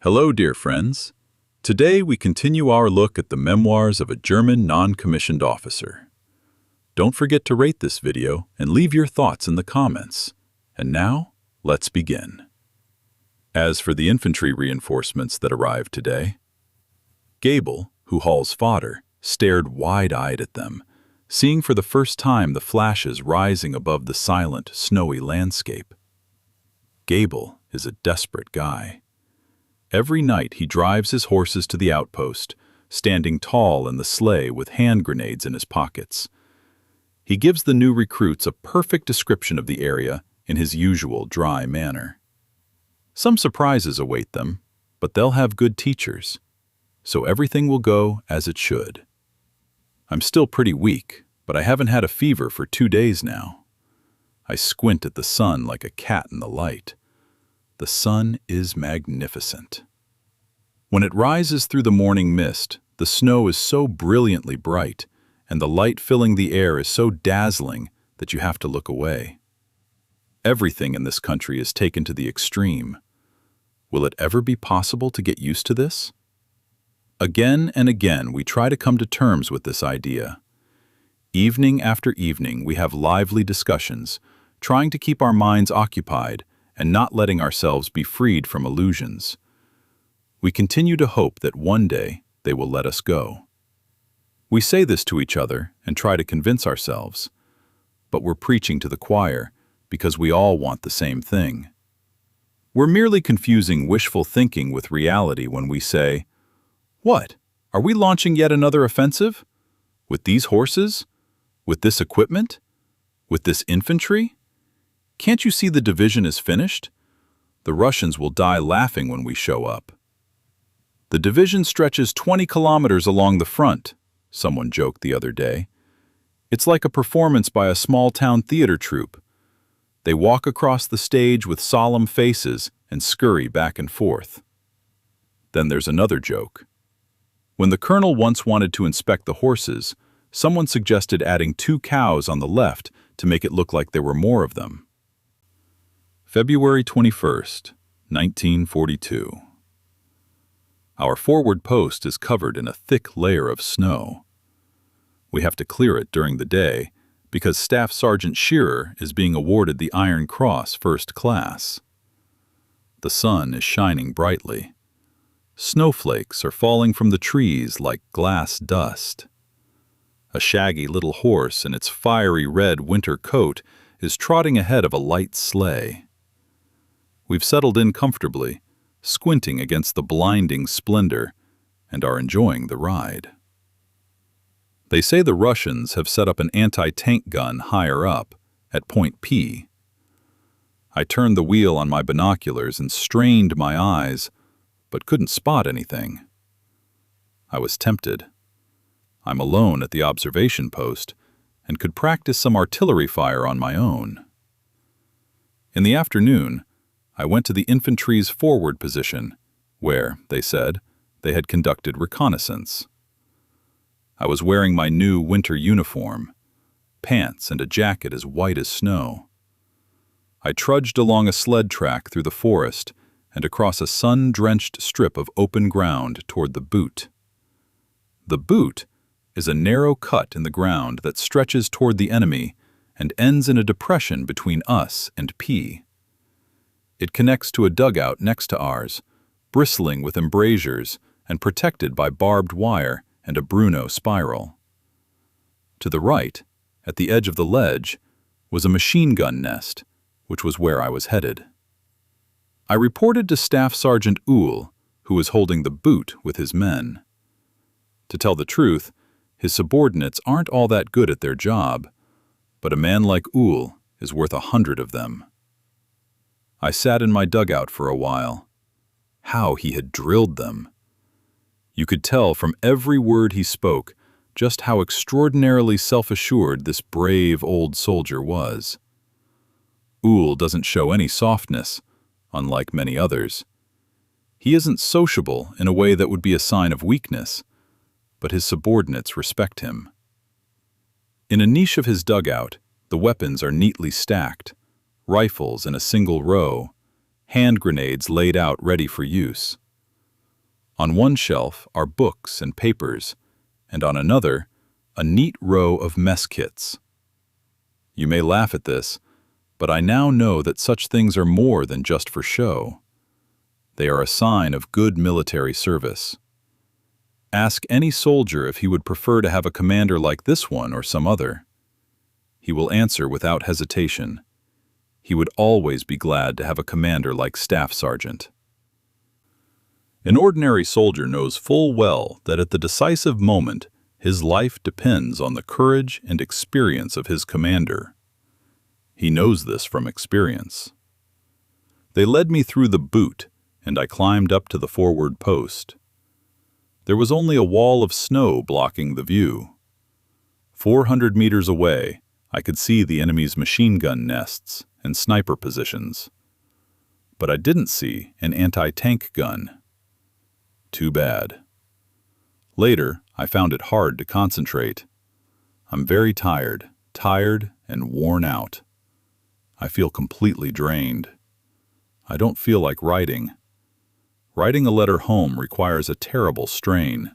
Hello, dear friends. Today we continue our look at the memoirs of a German non-commissioned officer. Don't forget to rate this video and leave your thoughts in the comments. And now, let's begin. As for the infantry reinforcements that arrived today, Gable, who hauls fodder, stared wide-eyed at them, seeing for the first time the flashes rising above the silent, snowy landscape. Gable is a desperate guy. Every night he drives his horses to the outpost, standing tall in the sleigh with hand grenades in his pockets. He gives the new recruits a perfect description of the area in his usual dry manner. Some surprises await them, but they'll have good teachers, so everything will go as it should. I'm still pretty weak, but I haven't had a fever for 2 days now. I squint at the sun like a cat in the light. The sun is magnificent. When it rises through the morning mist, the snow is so brilliantly bright, and the light filling the air is so dazzling that you have to look away. Everything in this country is taken to the extreme. Will it ever be possible to get used to this? Again and again, we try to come to terms with this idea. Evening after evening, we have lively discussions, trying to keep our minds occupied and not letting ourselves be freed from illusions. We continue to hope that one day they will let us go. We say this to each other and try to convince ourselves, but we're preaching to the choir because we all want the same thing. We're merely confusing wishful thinking with reality when we say, "What? Are we launching yet another offensive? With these horses? With this equipment? With this infantry? Can't you see the division is finished? The Russians will die laughing when we show up." "The division stretches 20 kilometers along the front," someone joked the other day. "It's like a performance by a small-town theater troupe. They walk across the stage with solemn faces and scurry back and forth." Then there's another joke. When the colonel once wanted to inspect the horses, someone suggested adding 2 cows on the left to make it look like there were more of them. February 21st, 1942. Our forward post is covered in a thick layer of snow. We have to clear it during the day because Staff Sergeant Shearer is being awarded the Iron Cross First Class. The sun is shining brightly. Snowflakes are falling from the trees like glass dust. A shaggy little horse in its fiery red winter coat is trotting ahead of a light sleigh. We've settled in comfortably, squinting against the blinding splendor, and are enjoying the ride. They say the Russians have set up an anti-tank gun higher up, at Point P. I turned the wheel on my binoculars and strained my eyes, but couldn't spot anything. I was tempted. I'm alone at the observation post and could practice some artillery fire on my own. In the afternoon, I went to the infantry's forward position, where, they said, they had conducted reconnaissance. I was wearing my new winter uniform, pants and a jacket as white as snow. I trudged along a sled track through the forest and across a sun-drenched strip of open ground toward the boot. The boot is a narrow cut in the ground that stretches toward the enemy and ends in a depression between us and P. It connects to a dugout next to ours, bristling with embrasures and protected by barbed wire and a Bruno spiral. To the right, at the edge of the ledge, was a machine gun nest, which was where I was headed. I reported to Staff Sergeant Uhl, who was holding the boot with his men. To tell the truth, his subordinates aren't all that good at their job, but a man like Uhl is worth 100 of them. I sat in my dugout for a while. How he had drilled them! You could tell from every word he spoke just how extraordinarily self-assured this brave old soldier was. Uhl doesn't show any softness, unlike many others. He isn't sociable in a way that would be a sign of weakness, but his subordinates respect him. In a niche of his dugout, the weapons are neatly stacked, rifles in a single row, hand grenades laid out ready for use. On one shelf are books and papers, and on another, a neat row of mess kits. You may laugh at this, but I now know that such things are more than just for show. They are a sign of good military service. Ask any soldier if he would prefer to have a commander like this one or some other. He will answer without hesitation. He would always be glad to have a commander like Staff Sergeant. An ordinary soldier knows full well that at the decisive moment, his life depends on the courage and experience of his commander. He knows this from experience. They led me through the boot, and I climbed up to the forward post. There was only a wall of snow blocking the view. 400 meters away, I could see the enemy's machine gun nests and sniper positions. But I didn't see an anti-tank gun. Too bad. Later, I found it hard to concentrate. I'm very tired and worn out. I feel completely drained. I don't feel like writing. Writing a letter home requires a terrible strain.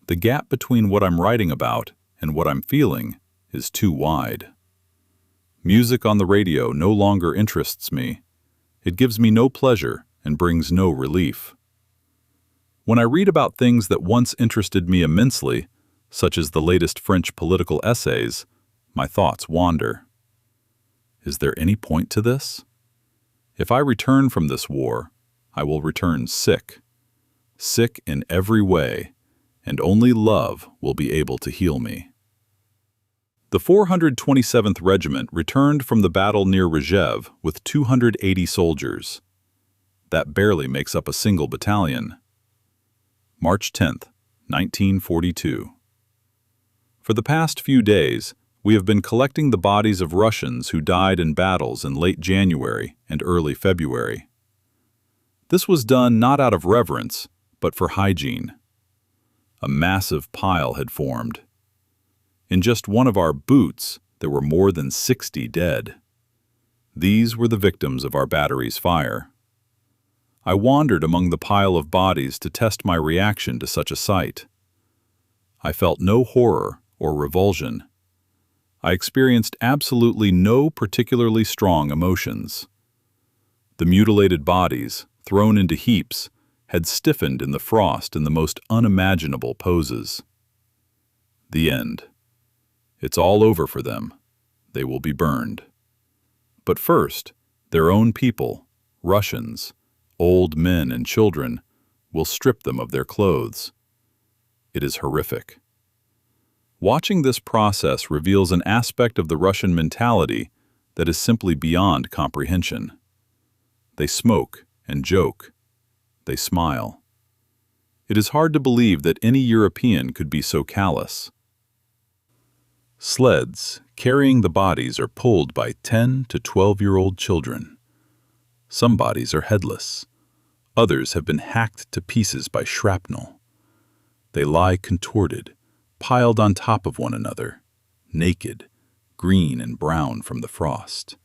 The gap between what I'm writing about and what I'm feeling is too wide. Music on the radio no longer interests me. It gives me no pleasure and brings no relief. When I read about things that once interested me immensely, such as the latest French political essays, my thoughts wander. Is there any point to this? If I return from this war, I will return sick. Sick in every way, and only love will be able to heal me. The 427th Regiment returned from the battle near Rzhev with 280 soldiers. That barely makes up a single battalion. March 10th, 1942. For the past few days, we have been collecting the bodies of Russians who died in battles in late January and early February. This was done not out of reverence, but for hygiene. A massive pile had formed. In just one of our boots, there were more than 60 dead. These were the victims of our battery's fire. I wandered among the pile of bodies to test my reaction to such a sight. I felt no horror or revulsion. I experienced absolutely no particularly strong emotions. The mutilated bodies, thrown into heaps, had stiffened in the frost in the most unimaginable poses. The end. It's all over for them. They will be burned. But first, their own people, Russians, old men and children, will strip them of their clothes. It is horrific. Watching this process reveals an aspect of the Russian mentality that is simply beyond comprehension. They smoke and joke. They smile. It is hard to believe that any European could be so callous. Sleds carrying the bodies are pulled by 10 to 12-year-old children. Some bodies are headless. Others have been hacked to pieces by shrapnel. They lie contorted, piled on top of one another, naked, green and brown from the frost.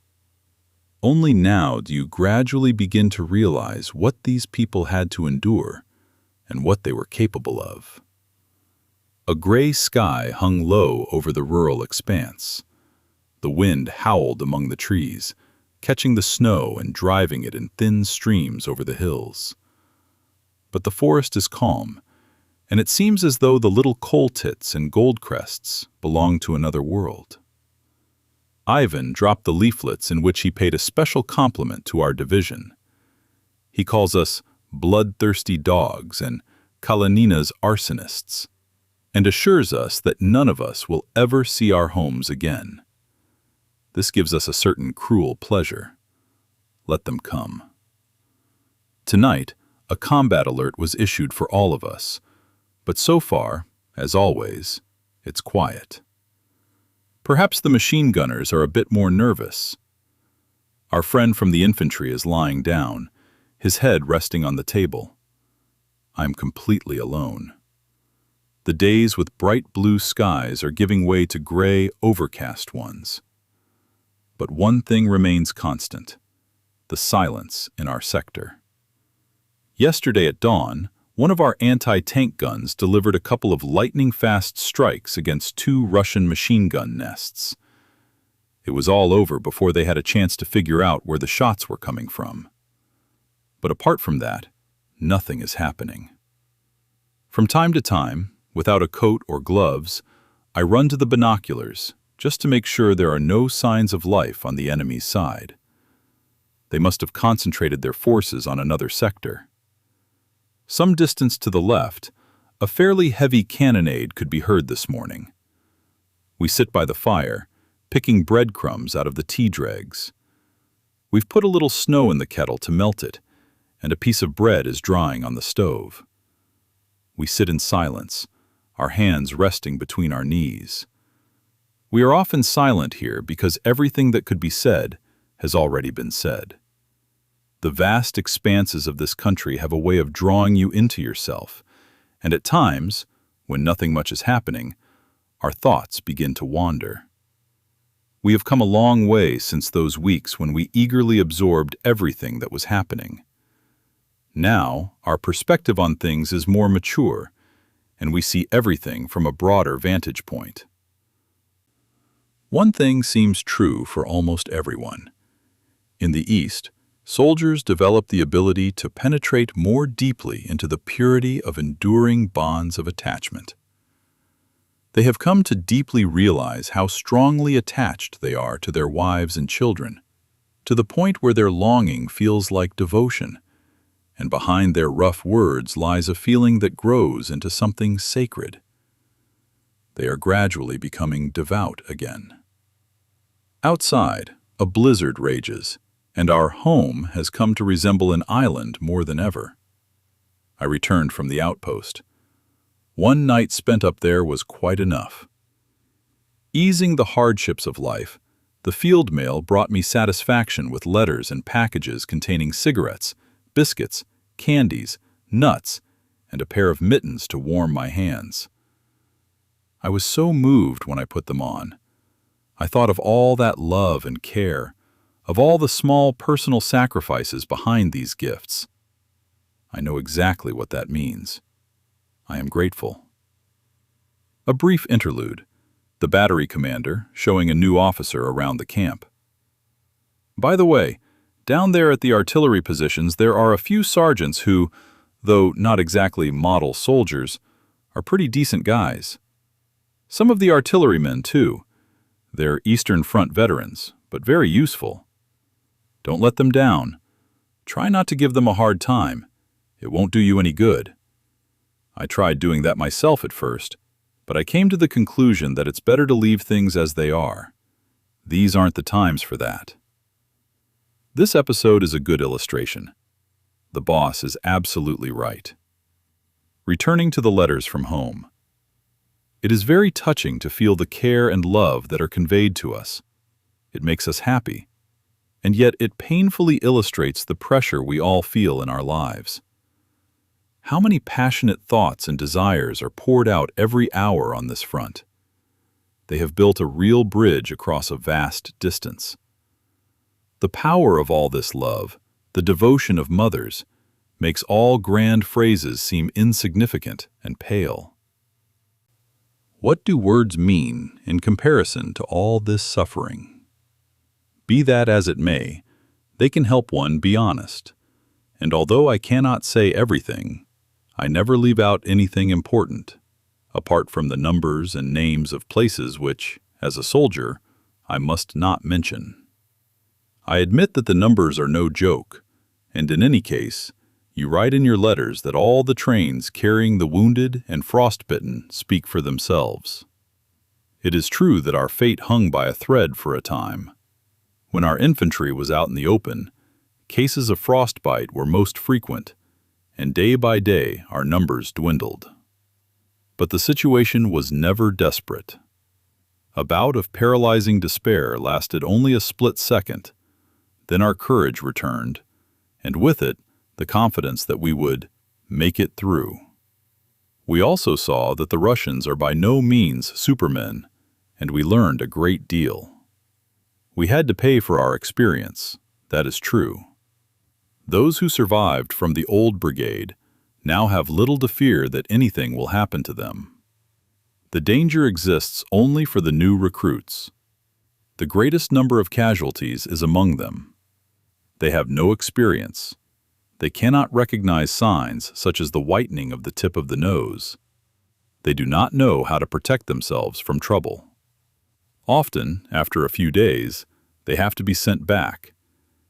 Only now do you gradually begin to realize what these people had to endure and what they were capable of. A gray sky hung low over the rural expanse. The wind howled among the trees, catching the snow and driving it in thin streams over the hills. But the forest is calm, and it seems as though the little coal tits and gold crests belong to another world. Ivan dropped the leaflets in which he paid a special compliment to our division. He calls us bloodthirsty dogs and Kalenina's arsonists, and assures us that none of us will ever see our homes again. This gives us a certain cruel pleasure. Let them come. Tonight, a combat alert was issued for all of us, but so far, as always, it's quiet. Perhaps the machine gunners are a bit more nervous. Our friend from the infantry is lying down, his head resting on the table. I'm completely alone. The days with bright blue skies are giving way to gray, overcast ones. But one thing remains constant: the silence in our sector. Yesterday at dawn, One of our anti-tank guns delivered a couple of lightning-fast strikes against 2 Russian machine gun nests. It was all over before they had a chance to figure out where the shots were coming from. But apart from that, nothing is happening. From time to time, without a coat or gloves, I run to the binoculars just to make sure there are no signs of life on the enemy's side. They must have concentrated their forces on another sector. Some distance to the left, a fairly heavy cannonade could be heard this morning. We sit by the fire, picking breadcrumbs out of the tea dregs. We've put a little snow in the kettle to melt it, and a piece of bread is drying on the stove. We sit in silence, our hands resting between our knees. We are often silent here because everything that could be said has already been said. The vast expanses of this country have a way of drawing you into yourself, and at times, when nothing much is happening, our thoughts begin to wander. We have come a long way since those weeks when we eagerly absorbed everything that was happening. Now, our perspective on things is more mature, and we see everything from a broader vantage point. One thing seems true for almost everyone. In the East, soldiers develop the ability to penetrate more deeply into the purity of enduring bonds of attachment. They have come to deeply realize how strongly attached they are to their wives and children, to the point where their longing feels like devotion, and behind their rough words lies a feeling that grows into something sacred. They are gradually becoming devout again. Outside, a blizzard rages, and our home has come to resemble an island more than ever. I returned from the outpost. One night spent up there was quite enough. Easing the hardships of life, the field mail brought me satisfaction with letters and packages containing cigarettes, biscuits, candies, nuts, and a pair of mittens to warm my hands. I was so moved when I put them on. I thought of all that love and care, of all the small personal sacrifices behind these gifts. I know exactly what that means. I am grateful. A brief interlude, the battery commander showing a new officer around the camp. By the way, down there at the artillery positions there are a few sergeants who, though not exactly model soldiers, are pretty decent guys. Some of the artillerymen, too. They're Eastern Front veterans, but very useful. Don't let them down. Try not to give them a hard time. It won't do you any good. I tried doing that myself at first, but I came to the conclusion that it's better to leave things as they are. These aren't the times for that. This episode is a good illustration. The boss is absolutely right. Returning to the letters from home. It is very touching to feel the care and love that are conveyed to us. It makes us happy, and yet it painfully illustrates the pressure we all feel in our lives. How many passionate thoughts and desires are poured out every hour on this front? They have built a real bridge across a vast distance. The power of all this love, the devotion of mothers, makes all grand phrases seem insignificant and pale. What do words mean in comparison to all this suffering? Be that as it may, they can help one be honest. And although I cannot say everything, I never leave out anything important, apart from the numbers and names of places which, as a soldier, I must not mention. I admit that the numbers are no joke, and in any case, you write in your letters that all the trains carrying the wounded and frostbitten speak for themselves. It is true that our fate hung by a thread for a time. When our infantry was out in the open, cases of frostbite were most frequent, and day by day our numbers dwindled. But the situation was never desperate. A bout of paralyzing despair lasted only a split second. Then our courage returned, and with it, the confidence that we would make it through. We also saw that the Russians are by no means supermen, and we learned a great deal. We had to pay for our experience, that is true. Those who survived from the old brigade now have little to fear that anything will happen to them. The danger exists only for the new recruits. The greatest number of casualties is among them. They have no experience. They cannot recognize signs such as the whitening of the tip of the nose. They do not know how to protect themselves from trouble. Often, after a few days, they have to be sent back,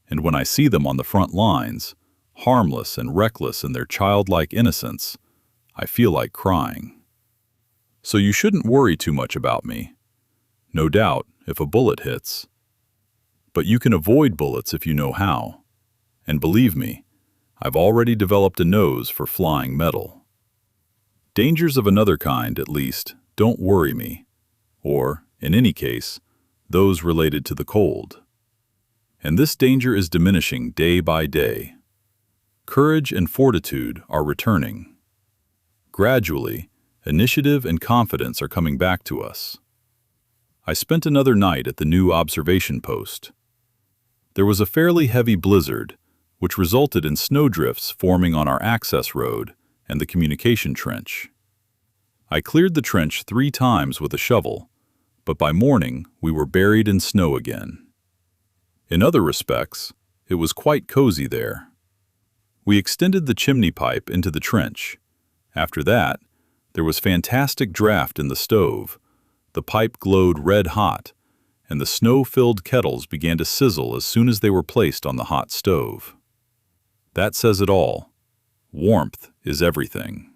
and when I see them on the front lines, harmless and reckless in their childlike innocence, I feel like crying. So you shouldn't worry too much about me. No doubt, if a bullet hits. But you can avoid bullets if you know how. And believe me, I've already developed a nose for flying metal. Dangers of another kind, at least, don't worry me. Or, in any case, those related to the cold. And this danger is diminishing day by day. Courage and fortitude are returning. Gradually, initiative and confidence are coming back to us. I spent another night at the new observation post. There was a fairly heavy blizzard, which resulted in snowdrifts forming on our access road and the communication trench. I cleared the trench 3 times with a shovel, but by morning we were buried in snow again. In other respects, it was quite cozy there. We extended the chimney pipe into the trench. After that, there was fantastic draft in the stove. The pipe glowed red hot, and the snow-filled kettles began to sizzle as soon as they were placed on the hot stove. That says it all. Warmth is everything.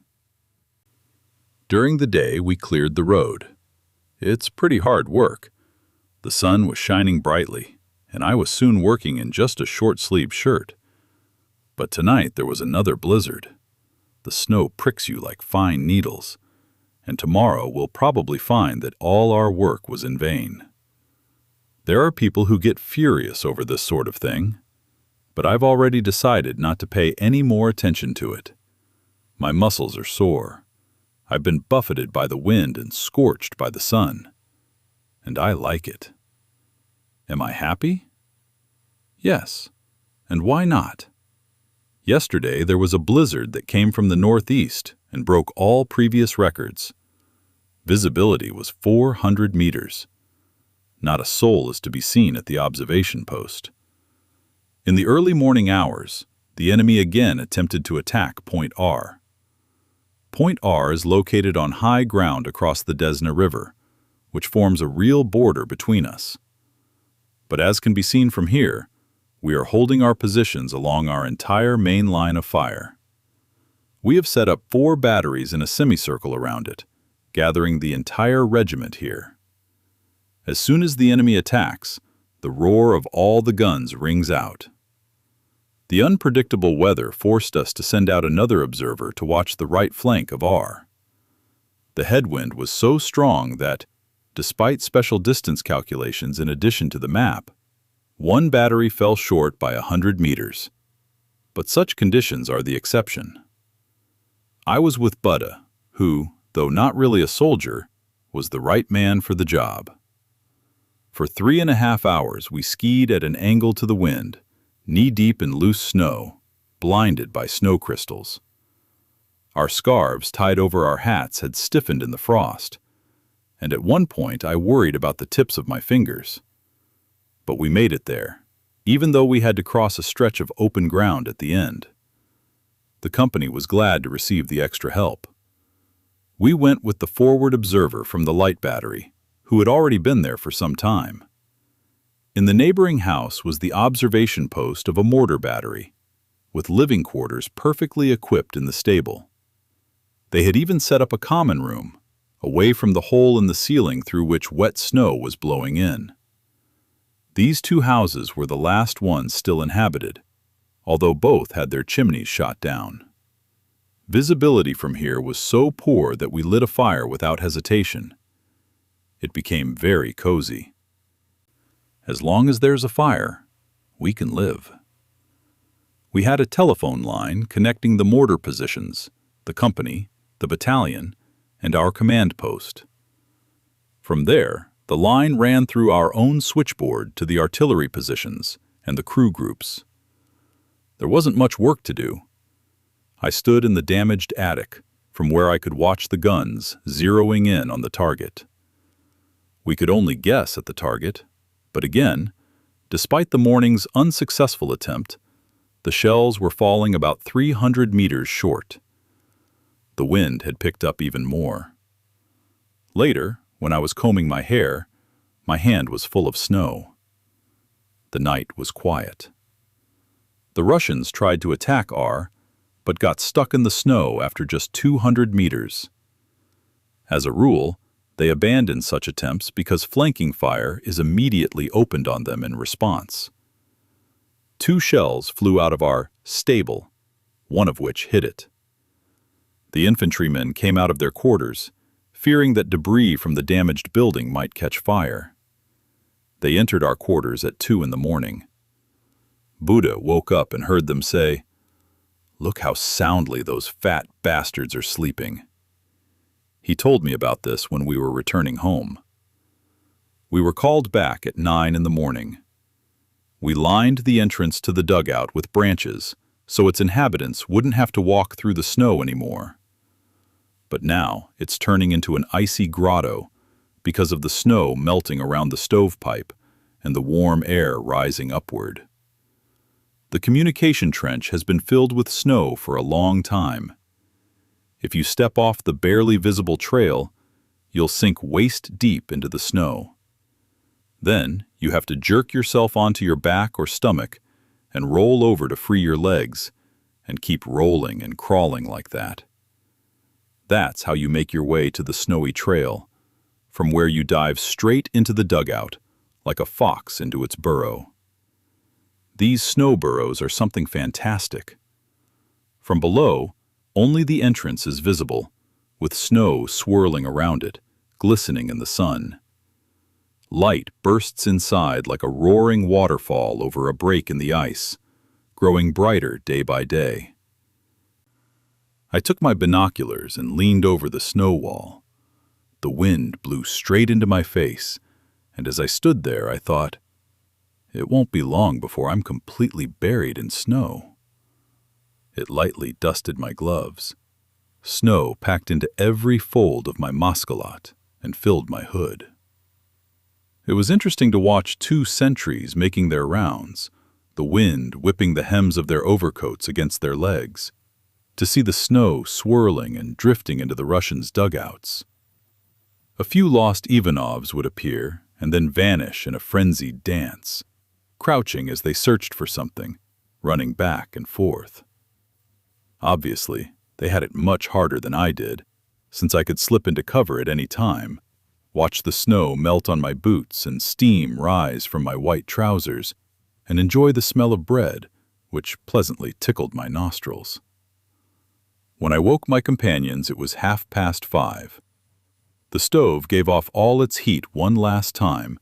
During the day, we cleared the road. It's pretty hard work. The sun was shining brightly, and I was soon working in just a short-sleeved shirt. But tonight there was another blizzard. The snow pricks you like fine needles, and tomorrow we'll probably find that all our work was in vain. There are people who get furious over this sort of thing, but I've already decided not to pay any more attention to it. My muscles are sore. I've been buffeted by the wind and scorched by the sun, and I like it. Am I happy? Yes, and why not? Yesterday there was a blizzard that came from the northeast and broke all previous records. Visibility was 400 meters. Not a soul is to be seen at the observation post. In the early morning hours, the enemy again attempted to attack Point R. Point R is located on high ground across the Desna River, which forms a real border between us. But as can be seen from here, we are holding our positions along our entire main line of fire. We have set up 4 batteries in a semicircle around it, gathering the entire regiment here. As soon as the enemy attacks, the roar of all the guns rings out. The unpredictable weather forced us to send out another observer to watch the right flank of R. The headwind was so strong that, despite special distance calculations in addition to the map, 1 battery fell short by 100 meters. But such conditions are the exception. I was with Buddha, who, though not really a soldier, was the right man for the job. For 3.5 hours we skied at an angle to the wind, knee-deep in loose snow, blinded by snow crystals. Our scarves tied over our hats had stiffened in the frost, and at one point I worried about the tips of my fingers. But we made it there, even though we had to cross a stretch of open ground at the end. The company was glad to receive the extra help. We went with the forward observer from the light battery, who had already been there for some time. In the neighboring house was the observation post of a mortar battery, with living quarters perfectly equipped in the stable. They had even set up a common room, away from the hole in the ceiling through which wet snow was blowing in. These 2 houses were the last ones still inhabited, although both had their chimneys shot down. Visibility from here was so poor that we lit a fire without hesitation. It became very cozy. As long as there's a fire, we can live. We had a telephone line connecting the mortar positions, the company, the battalion, and our command post. From there, the line ran through our own switchboard to the artillery positions and the crew groups. There wasn't much work to do. I stood in the damaged attic, from where I could watch the guns zeroing in on the target. We could only guess at the target, but again, despite the morning's unsuccessful attempt, the shells were falling about 300 meters short. The wind had picked up even more. Later, when I was combing my hair, my hand was full of snow. The night was quiet. The Russians tried to attack R, but got stuck in the snow after just 200 meters. As a rule, they abandon such attempts because flanking fire is immediately opened on them in response. 2 shells flew out of our stable, one of which hit it. The infantrymen came out of their quarters, fearing that debris from the damaged building might catch fire. They entered our quarters at 2 in the morning. Buddha woke up and heard them say, "Look how soundly those fat bastards are sleeping." He told me about this when we were returning home. We were called back at 9 in the morning. We lined the entrance to the dugout with branches so its inhabitants wouldn't have to walk through the snow anymore. But now it's turning into an icy grotto because of the snow melting around the stovepipe and the warm air rising upward. The communication trench has been filled with snow for a long time. If you step off the barely visible trail, you'll sink waist-deep into the snow. Then you have to jerk yourself onto your back or stomach and roll over to free your legs and keep rolling and crawling like that. That's how you make your way to the snowy trail, from where you dive straight into the dugout, like a fox into its burrow. These snow burrows are something fantastic. From below, only the entrance is visible, with snow swirling around it, glistening in the sun. Light bursts inside like a roaring waterfall over a break in the ice, growing brighter day by day. I took my binoculars and leaned over the snow wall. The wind blew straight into my face, and as I stood there, I thought, it won't be long before I'm completely buried in snow. It lightly dusted my gloves. Snow packed into every fold of my maskalot and filled my hood. It was interesting to watch 2 sentries making their rounds, the wind whipping the hems of their overcoats against their legs, to see the snow swirling and drifting into the Russians' dugouts. A few lost Ivanovs would appear and then vanish in a frenzied dance, crouching as they searched for something, running back and forth. Obviously, they had it much harder than I did, since I could slip into cover at any time, watch the snow melt on my boots and steam rise from my white trousers, and enjoy the smell of bread, which pleasantly tickled my nostrils. When I woke my companions, it was 5:30. The stove gave off all its heat one last time,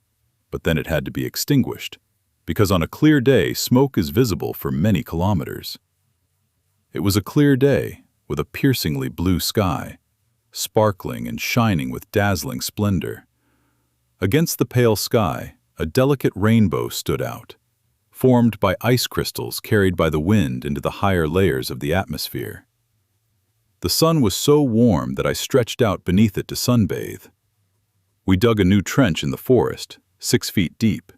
but then it had to be extinguished, because on a clear day, smoke is visible for many kilometers. It was a clear day, with a piercingly blue sky, sparkling and shining with dazzling splendor. Against the pale sky, a delicate rainbow stood out, formed by ice crystals carried by the wind into the higher layers of the atmosphere. The sun was so warm that I stretched out beneath it to sunbathe. We dug a new trench in the forest, 6 feet deep.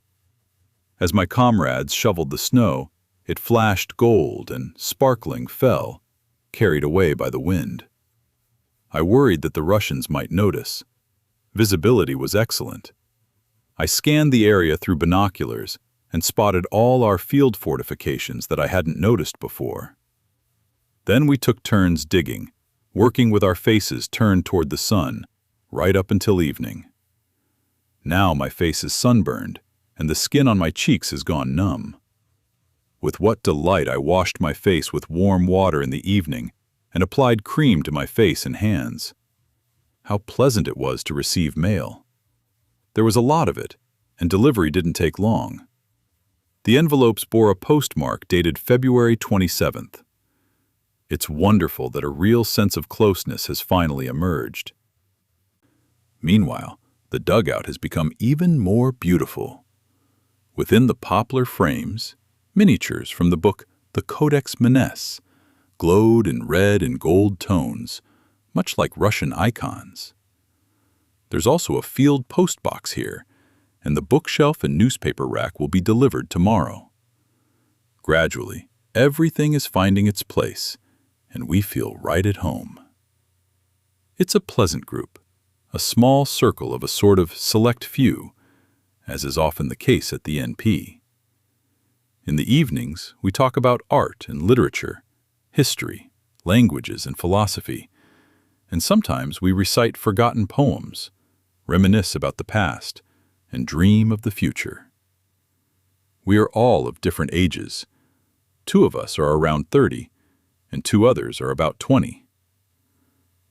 As my comrades shoveled the snow, it flashed gold and, sparkling, fell, carried away by the wind. I worried that the Russians might notice. Visibility was excellent. I scanned the area through binoculars and spotted all our field fortifications that I hadn't noticed before. Then we took turns digging, working with our faces turned toward the sun, right up until evening. Now my face is sunburned, and the skin on my cheeks has gone numb. With what delight I washed my face with warm water in the evening and applied cream to my face and hands. How pleasant it was to receive mail. There was a lot of it, and delivery didn't take long. The envelopes bore a postmark dated February 27th. It's wonderful that a real sense of closeness has finally emerged. Meanwhile, the dugout has become even more beautiful. Within the poplar frames, miniatures from the book The Codex Manesse, glowed in red and gold tones, much like Russian icons. There's also a field post box here, and the bookshelf and newspaper rack will be delivered tomorrow. Gradually, everything is finding its place, and we feel right at home. It's a pleasant group, a small circle of a sort of select few, as is often the case at the NP. In the evenings, we talk about art and literature, history, languages and philosophy, and sometimes we recite forgotten poems, reminisce about the past, and dream of the future. We are all of different ages. 2 of us are around 30, and 2 others are about 20.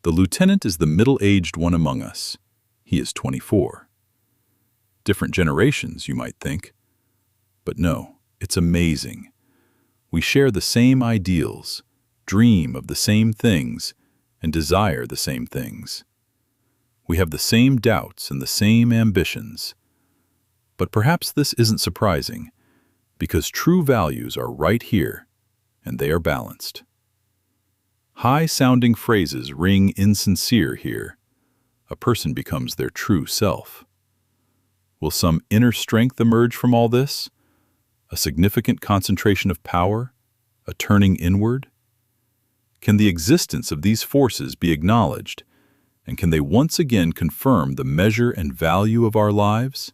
The lieutenant is the middle-aged one among us. He is 24. Different generations, you might think. But no, it's amazing. We share the same ideals, dream of the same things, and desire the same things. We have the same doubts and the same ambitions. But perhaps this isn't surprising, because true values are right here, and they are balanced. High-sounding phrases ring insincere here. A person becomes their true self. Will some inner strength emerge from all this? A significant concentration of power? A turning inward? Can the existence of these forces be acknowledged, and can they once again confirm the measure and value of our lives?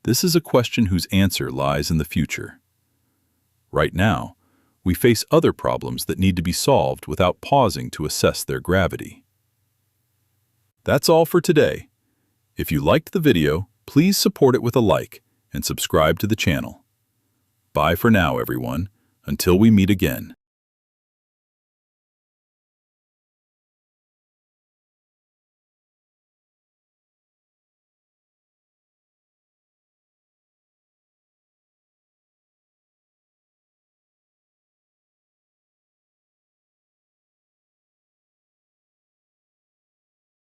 This is a question whose answer lies in the future. Right now, we face other problems that need to be solved without pausing to assess their gravity. That's all for today. If you liked the video, please support it with a like and subscribe to the channel. Bye for now, everyone, until we meet again.